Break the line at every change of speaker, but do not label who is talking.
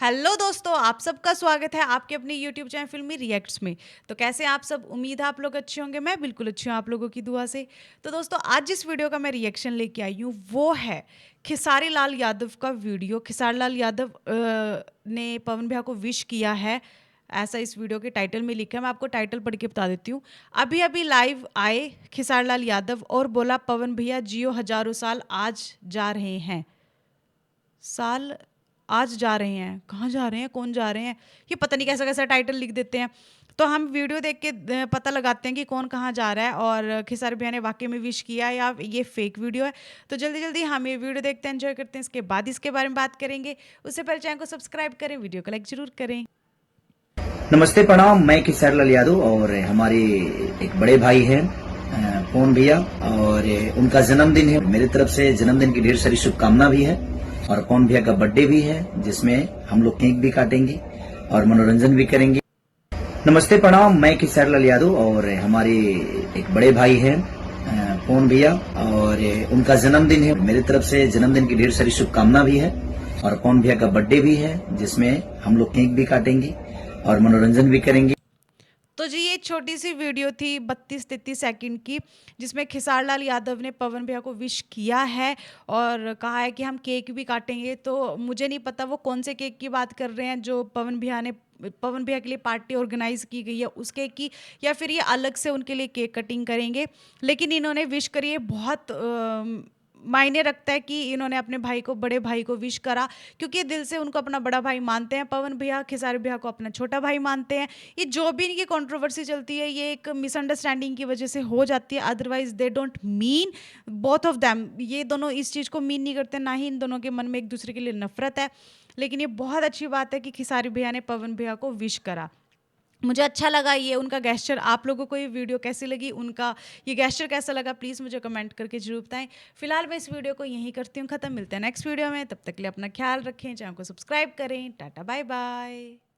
Hello दोस्तों, आप सबका स्वागत है आपके अपने यूट्यूब चैनल फिल्मी रिएक्ट्स में। तो कैसे हैं आप सब? उम्मीद है आप लोग अच्छे होंगे। मैं बिल्कुल अच्छी हूँ आप लोगों की दुआ से। तो दोस्तों, आज जिस वीडियो का मैं रिएक्शन लेके आई हूँ वो है खेसारी लाल यादव का वीडियो। खेसारी लाल यादव ने पवन भैया को विश किया है, ऐसा इस वीडियो के टाइटल में लिखा है। मैं आपको टाइटल पढ़ के बता देती हूँ। अभी अभी लाइव आए खेसारी लाल यादव और बोला, पवन भैया जियो हजारों साल, आज जा रहे हैं। साल आज जा रहे हैं, कहाँ जा रहे हैं, कौन जा रहे हैं, ये पता नहीं कैसा कैसा टाइटल लिख देते हैं। तो हम वीडियो देख के पता लगाते हैं कि कौन कहाँ जा रहा है और खेसारी भैया ने वाकई में विश किया है या ये फेक वीडियो है। तो जल्दी जल्दी हम ये वीडियो देखते हैं, एंजॉय करते हैं, इसके बाद इसके बारे में बात करेंगे। उससे पहले चैनल को सब्सक्राइब करें, वीडियो को लाइक जरूर करें।
नमस्ते प्रणाम। मैं खेसारी लाल यादव और हमारे एक बड़े भाई हैं पवन भैया, और उनका जन्मदिन है। मेरी तरफ से जन्मदिन की ढेर सारी शुभकामना भी है, और पवन भैया का बर्थडे भी है जिसमें हम लोग केक भी काटेंगे और मनोरंजन भी करेंगे। नमस्ते प्रणाम। मैं खेसारी लाल यादव और हमारे एक बड़े भाई हैं पवन भैया, और उनका जन्मदिन है। मेरी तरफ से जन्मदिन की ढेर सारी शुभकामना भी है, और पवन भैया का बर्थडे भी है जिसमें हम लोग केक भी काटेंगे और मनोरंजन भी करेंगे।
तो जी, ये छोटी सी वीडियो थी 32-33 सेकंड की, जिसमें खेसारी लाल यादव ने पवन भैया को विश किया है और कहा है कि हम केक भी काटेंगे। तो मुझे नहीं पता वो कौन से केक की बात कर रहे हैं जो पवन भैया के लिए पार्टी ऑर्गेनाइज की गई है उस केक की, या फिर ये अलग से उनके लिए केक कटिंग करेंगे। लेकिन इन्होंने विश करी है, बहुत मायने रखता है कि इन्होंने अपने भाई को, बड़े भाई को विश करा, क्योंकि दिल से उनको अपना बड़ा भाई मानते हैं। पवन भैया खेसारी भैया को अपना छोटा भाई मानते हैं। ये जो भी इनकी कंट्रोवर्सी चलती है ये एक मिसअंडरस्टैंडिंग की वजह से हो जाती है, otherwise they don't mean both of them. ये दोनों इस चीज़ को मीन नहीं करते, ना ही इन दोनों के मन में एक दूसरे के लिए नफरत है। लेकिन ये बहुत अच्छी बात है कि खेसारी भैया ने पवन भैया को विश करा। मुझे अच्छा लगा ये उनका गेस्चर। आप लोगों को ये वीडियो कैसी लगी, उनका ये गेस्चर कैसा लगा, प्लीज़ मुझे कमेंट करके जरूर बताएं। फिलहाल मैं इस वीडियो को यहीं करती हूँ ख़त्म। मिलते हैं नेक्स्ट वीडियो में, तब तक के लिए अपना ख्याल रखें, चैनल को सब्सक्राइब करें। Tata bye bye.